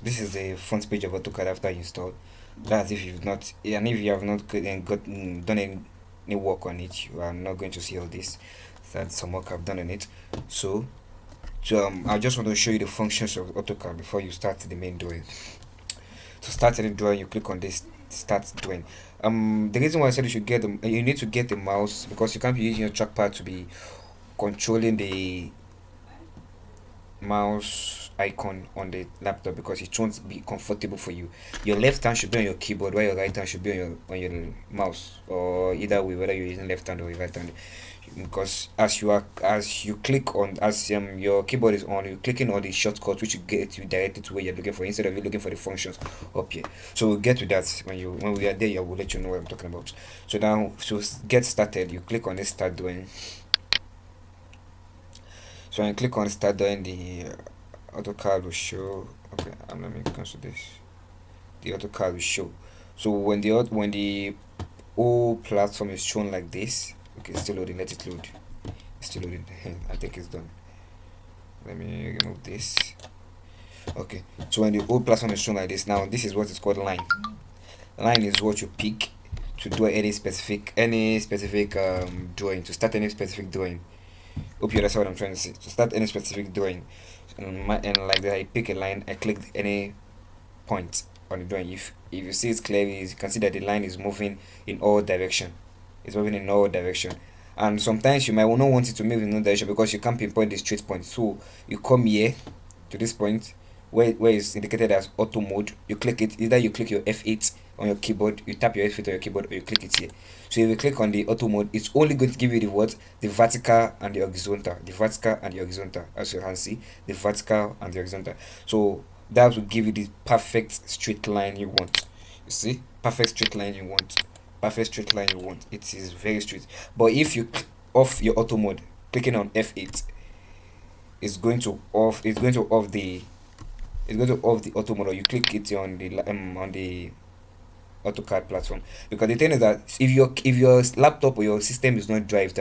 This is the front page of AutoCAD after installed. That's if you've not, and if you have not done any work on it, you are not going to see all this. That's some work I've done on it. So I just want to show you the functions of AutoCAD before you start the main drawing. To start any drawing, you click on this start drawing. The reason why I said you need to get the mouse, because you can't be using your trackpad to be controlling the mouse icon on the laptop, because it won't be comfortable for you. Your left hand should be on your keyboard, while your right hand should be on your mouse, or either way, whether you're using left hand or right hand. Because as you click on, as your keyboard is on, you're clicking on the shortcut, which will get you directly to where you're looking for, instead of you looking for the functions up here. So we'll get to that when we are there. I will let you know what I'm talking about. So now, to get started, you click on this start doing. So when you click on start doing, the AutoCAD will show. Okay, let me cancel this. The AutoCAD will show. So when the whole platform is shown like this, okay, it's still loading. Let it load. It's still loading. I think it's done. Let me remove this. Okay, so when the whole platform is shown like this, now this is what is called line. Line is what you pick to do any specific drawing, to start any specific drawing. Hope you understand what I'm trying to say. To start any specific drawing, and like that, I pick a line, I click any point on the drawing. If you see it clearly, you can see that the line is moving in all direction. It's moving in all direction. And sometimes you might not want it to move in no direction, because you can't pinpoint the straight point. So you come here to this point where it's indicated as auto mode. You click it. Either you click your F8 on your keyboard, you tap your F8 on your keyboard, or you click it here. So if you click on the auto mode, it's only going to give you the vertical and the horizontal. The vertical and the horizontal, as you can see, the vertical and the horizontal. So that will give you the perfect straight line you want. You see, perfect straight line you want. Perfect straight line you want. It is very straight. But if you off your auto mode, clicking on F8, it's going to off the auto mode, or you click it on the AutoCAD platform. Because the thing is that if your laptop or your system is not drived,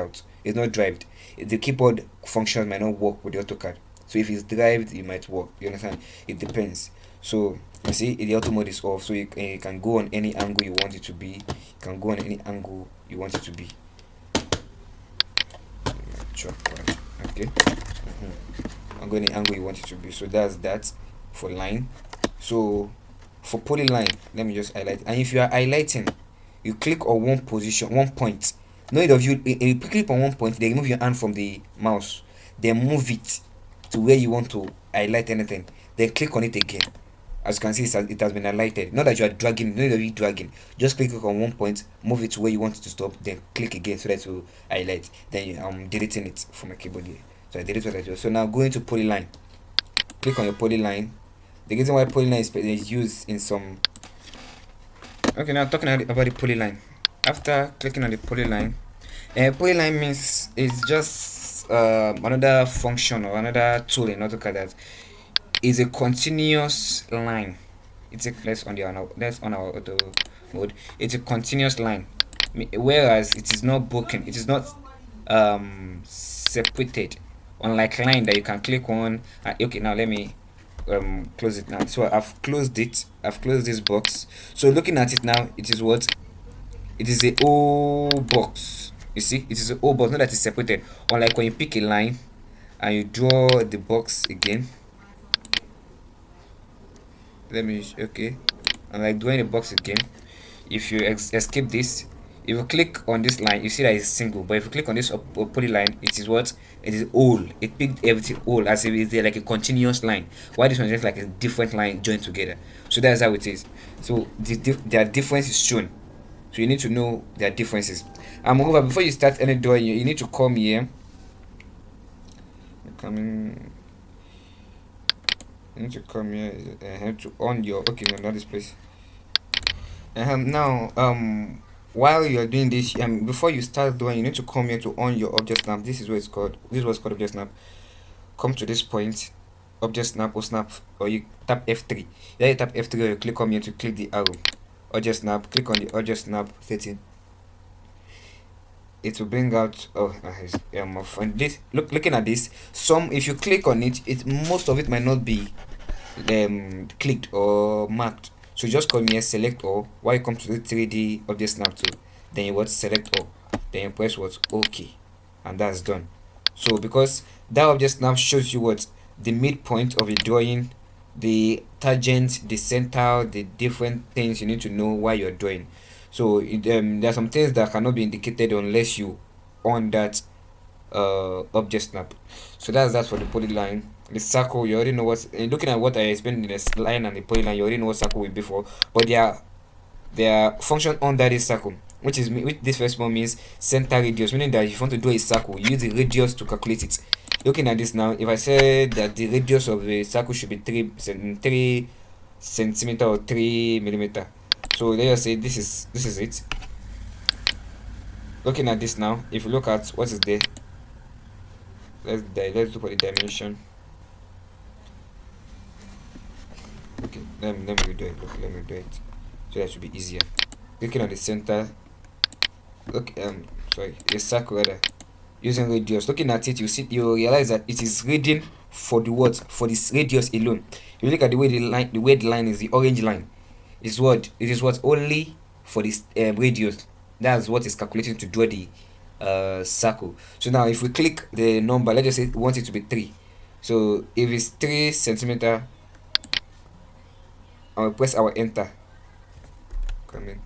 the keyboard functions might not work with the AutoCAD. So if it's drived, it might work. You understand? It depends. So you see, the auto mode is off, so you can go on any angle you want it to be. You can go on any angle you want it to be. Sure. Okay. I'm going the angle you want it to be. So that's that for line. So for polyline, let me just highlight. And if you are highlighting, you click on one position, one point. No need of you. If you click on one point, they remove your hand from the mouse. Then move it to where you want to highlight anything. Then click on it again. As you can see, it has been highlighted. Not that you are dragging. No need of you dragging. Just click on one point, move it to where you want it to stop. Then click again so that it will highlight. Then I'm deleting it from my keyboard here. So I delete what I do. So now go into polyline. Click on your polyline. The reason why polyline is used in some. Okay, now talking about the polyline. After clicking on the polyline, polyline means it's just another function or another tool in AutoCAD that is a continuous line. Let's on our auto mode. It's a continuous line, whereas it is not broken. It is not separated. Unlike line that you can click on. Okay, now let me close it now. So I've closed it. I've closed this box. So looking at it now, it is what? It is a O box. You see, it is a O box, not that it's separated. Unlike when you pick a line and you draw the box again. Okay. Unlike drawing the box again, if you escape this, if you click on this line, you see that it's single. But if you click on this polyline, it is what? It is whole. It picked everything whole, as if it's like a continuous line. Why this one is just like a different line joined together? So that's how it is. So their difference is shown. So you need to know their differences. Moreover, before you start any drawing, you need to come here. You need to come here to on your. Okay, no, not this place. Now while you're doing this, before you start doing, you need to come here to on your object snap. This is what it's called. This is what's called object snap. Come to this point, object snap or snap, or you tap F3. Then you tap F3, or you click on here to click the arrow. Object snap. Click on the object snap setting. It will bring out and this looking at this. If you click on it, most of it might not be clicked or marked. So just come here, select all. While you come to the 3D object snap tool, then you what select all, then you press what OK, and that's done. So because that object snap shows you what the midpoint of your drawing, the tangent, the center, the different things you need to know while you're drawing. So there are some things that cannot be indicated unless you on that object snap. So that's that for the polyline. The circle, you already know what, looking at what I explained in the line and the polyline, you already know what circle will be for. But there are function under this circle, which this first one means center radius, meaning that if you want to do a circle, you use the radius to calculate it. Looking at this now, if I say that the radius of a circle should be 3 centimeter or 3 millimeter, so let's say this is it. Looking at this now, if you look at what is there, let's look at the dimension. Okay, let me redo it. Look, let me do it so that should be easier. Clicking on the center, look, sorry, a circle rather, using radius. Looking at it, you realize that it is reading for the what, for this radius alone. If you look at the way the line is, the orange line is what it is, what only for this radius. That's what is calculating to draw the circle. So now if we click the number, let's just say we want it to be 3. So if it's 3 centimeter, I'll press our enter. Come in.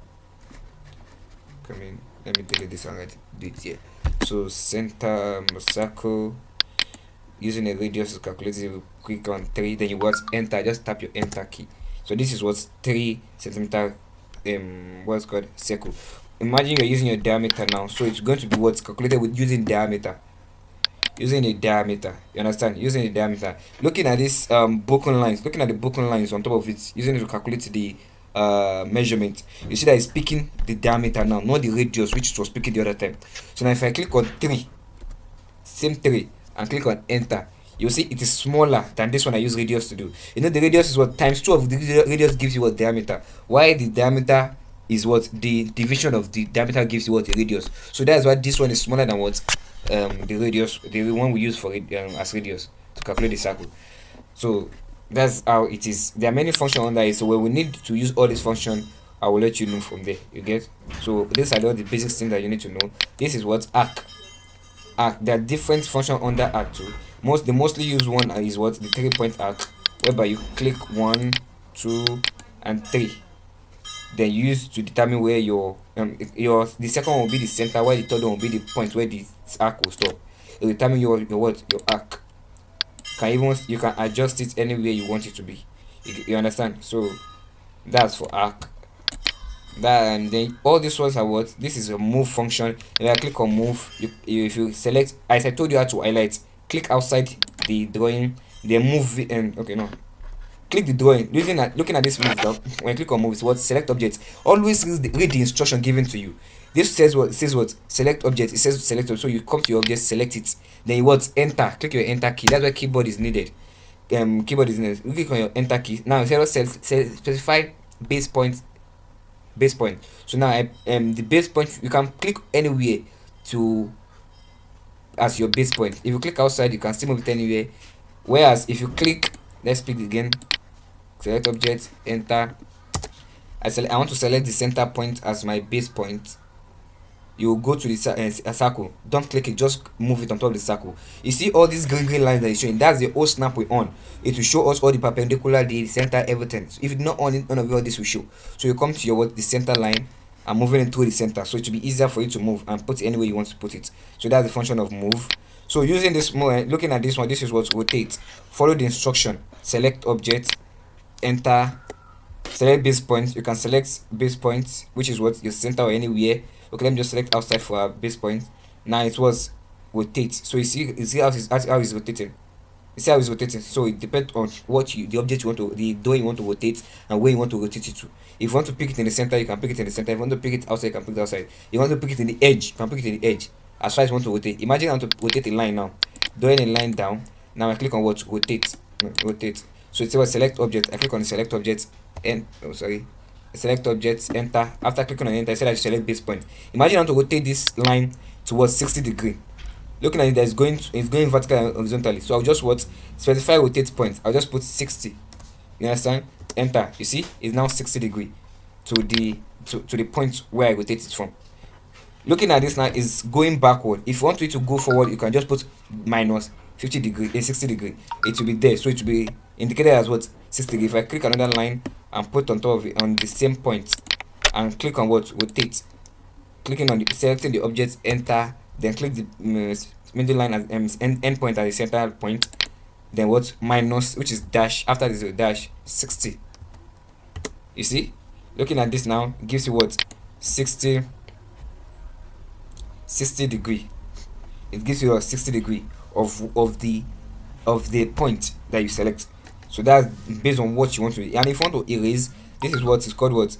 Let me delete this one, right? Do it here. So center circle, using a radius to calculate it, you click on 3, then you want enter, just tap your enter key. So this is what's 3 centimeter what's called circle. Imagine you're using your diameter now, so it's going to be what's calculated with using diameter. Using a diameter, you understand? Using a diameter. Looking at this broken lines, looking at the broken lines on top of it, using it to calculate the measurement, you see that it's picking the diameter now, not the radius, which it was picking the other time. So now if I click on 3, same 3, and click on enter, you'll see it is smaller than this one I use radius to do. You know, the radius is what times 2 of the radius gives you what diameter. Why the diameter is what the division of the diameter gives you what the radius. So that's why this one is smaller than what the radius, the one we use for it as radius to calculate the circle. So that's how it is. There are many functions under it, so when we need to use all these functions, I will let you know from there. You get? So these are all the basic things that you need to know. This is what arc. There are different functions under arc too. The mostly used one is what the 3-point arc, whereby you click 1, 2, and 3. Then you use to determine where the second one will be the center, while the third one will be the point where the arc will stop. It will determine your arc. You can adjust it anywhere you want it to be. You understand? So that's for arc. And then all these ones are what, this is a move function. If I click on move, if you select, as I told you how to highlight, click outside the drawing, then move it, and okay, no, click the drawing. Looking at this move down, when I click on move, it's what select object. Always read the instruction given to you. This says what? It says what? Select object. It says select object. So you come to your object, select it, then you what? Enter. Click your enter key. That's why keyboard is needed. Keyboard is needed. You click on your enter key. Now specify base point. So now the base point, you can click anywhere to as your base point. If you click outside, you can still move it anywhere. Whereas if you click, let's click again, select object, enter. I want to select the center point as my base point. You go to the circle. Don't click it, just move it on top of the circle. You see all these green lines that is showing, that's the OSNAP we on. It will show us all the perpendicular, the center, everything. So if it's not on it, none of all this will show. So you come to the center line and moving it through the center, so it will be easier for you to move and put it anywhere you want to put it. So that's the function of move. So using this looking at this one, this is what rotate. Follow the instruction, select object, enter, select base point. You can select base point, which is what your center or anywhere. Okay, let me just select outside for our base point. Now it was rotate. So you see how it's rotating. You see how it's rotating. So it depends on the object you want to, the door you want to rotate, and where you want to rotate it to. If you want to pick it in the center, you can pick it in the center. If you want to pick it outside, you can pick it outside. If you want to pick it in the edge, you can pick it in the edge. As far as you want to rotate. Imagine I want to rotate a line now. Drawing a line down. Now I click on what? Rotate. Rotate. So it says select object. I click on the select object and select object, enter. After clicking on enter, I said I select base point. Imagine I want to rotate this line towards 60 degrees. Looking at it, it's going vertically and horizontally. So I'll just specify rotate point. I'll just put 60. You understand? Enter. You see, it's now 60 degree to the point where I rotate it from. Looking at this now is going backward. If you want it to go forward, you can just put minus 50 degree, 60 degree. It will be there, so it will be indicated as what, 60 degree. If I click another line and put on top of it on the same point and click on what, rotate, clicking on the, selecting the object, enter, then click the middle line as end point at the center point, then what, minus, which is dash, after this is a dash, 60. You see, looking at this now gives you what, 60 degree. It gives you a 60 degree of the point that you select. So that's based on what you want to. And if you want to erase, this is what is called what,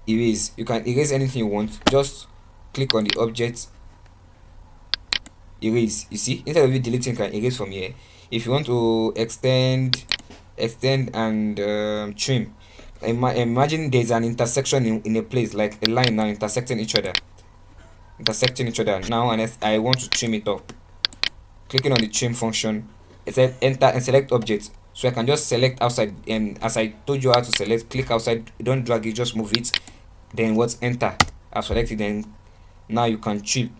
erase. You can erase anything you want. Just click on the object, erase. You see, instead of you deleting, you can erase from here. If you want to extend and trim, imagine there's an intersection in a place, like a line now intersecting each other now, and I want to trim it up. Clicking on the trim function, it said enter and select object. So I can just select outside, and as I told you how to select, click outside, don't drag it, just move it, then what's enter. I've selected, then now you can trim.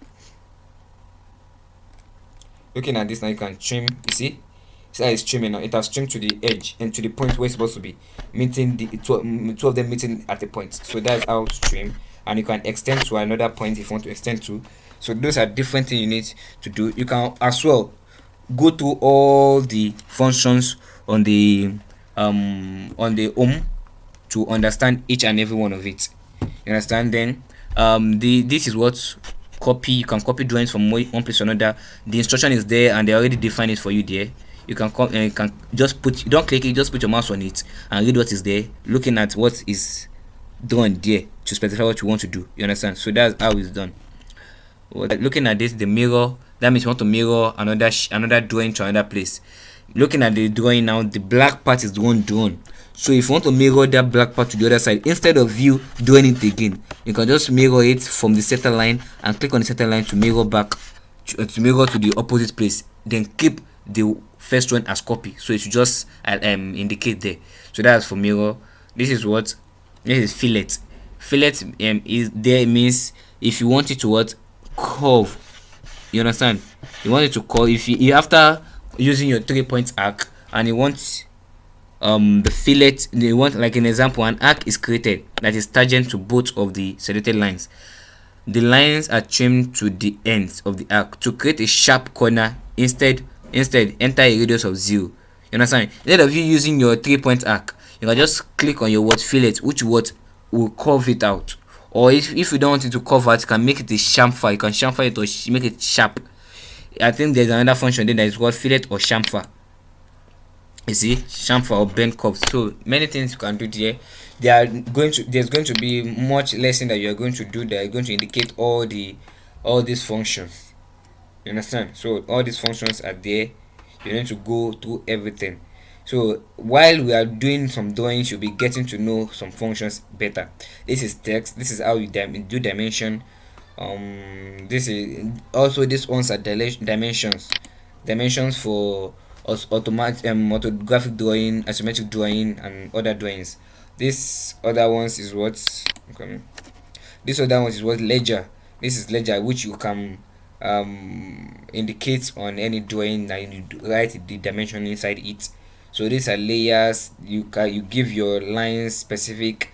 Looking at this now, you can trim. You see, so it's trimming now. It has trimmed to the edge and to the point where it's supposed to be, meeting the two of them meeting at a point. So that's how to trim. And you can extend to another point if you want to extend to. So those are different things you need to do. You can as well go through all the functions on the home to understand each and every one of it. You understand? Then this is what copy. You can copy drawings from one place to another. The instruction is there and they already define it for you there. You can come and you can just put, you don't click it, just put your mouse on it and read what is there, looking at what is done there to specify what you want to do. You understand? So that's how it's done. Looking at this, the mirror, that means you want to mirror another drawing to another place. Looking at the drawing now, the black part is the one drawn. So if you want to mirror that black part to the other side, instead of you doing it again, you can just mirror it from the center line and click on the center line to mirror back to mirror to the opposite place. Then keep the first one as copy, so it should just indicate there. So that's for mirror. This is fillet. Fillet is there, means if you want it to what, curve. You understand? You want it to curve. If you after using your 3-point arc and you want the fillet, you want, like an example, an arc is created that is tangent to both of the selected lines. The lines are trimmed to the ends of the arc to create a sharp corner. Instead enter a radius of 0. You understand? Instead of you using your 3-point arc, you can just click on your word fillet, which word will curve it out. Or if you don't want it to curve out, you can make it a chamfer. You can chamfer it or make it sharp. I think there's another function there that is called fillet or chamfer. You see, chamfer or bend curve. So many things you can do there. There's going to be much lesson that you are going to do that are going to indicate all these functions. You understand? So all these functions are there. You need to go through everything. So while we are doing some drawings, you'll be getting to know some functions better. This is text. This is how you do dimension. This is also, this ones are dimensions for automatic orthographic drawing, asymmetric drawing, and other drawings. This other ones is what ledger. This is ledger, which you can indicate on any drawing that you write the dimension inside it. So these are layers. You give your lines specific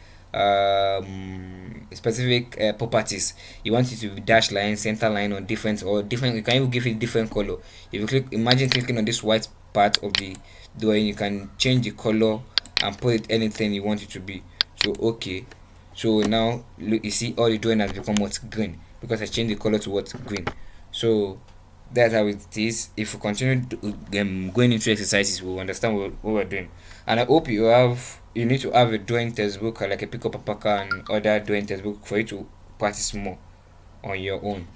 properties. You want it to be dash line, center line, or different. You can even give it different color. If you imagine clicking on this white part of the drawing, you can change the color and put it anything you want it to be. So okay, so now look, you see all the drawing has become what, green, because I changed the color to what, green. So that's how it is. If we continue going into exercises, we'll understand what we're doing. And I hope you need to have a drawing textbook, like a Pick Up Papaka and other drawing textbook, for you to practice more on your own.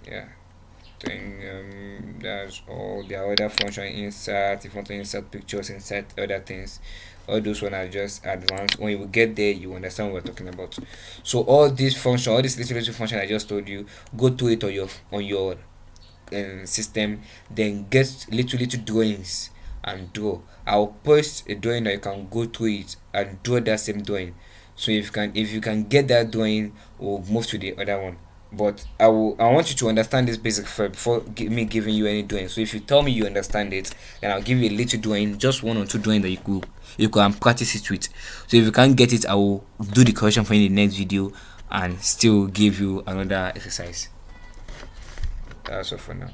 Yeah, then that's all. There are other functions, insert, if you want to insert pictures, insert other things. All those ones are just advanced. When you get there, you understand what we're talking about. So all these functions, all these little functions I just told you, go to it on your system, then get little drawings and draw. I'll post a drawing that you can go through it and draw that same drawing. So if you can get that drawing, we'll move to the other one. But I want you to understand this basic first before me giving you any drawing. So if you tell me you understand it, then I'll give you a little drawing, just one or two drawing that you could practice it with. So if you can't get it, I will do the correction for you in the next video and still give you another exercise. That's all for now.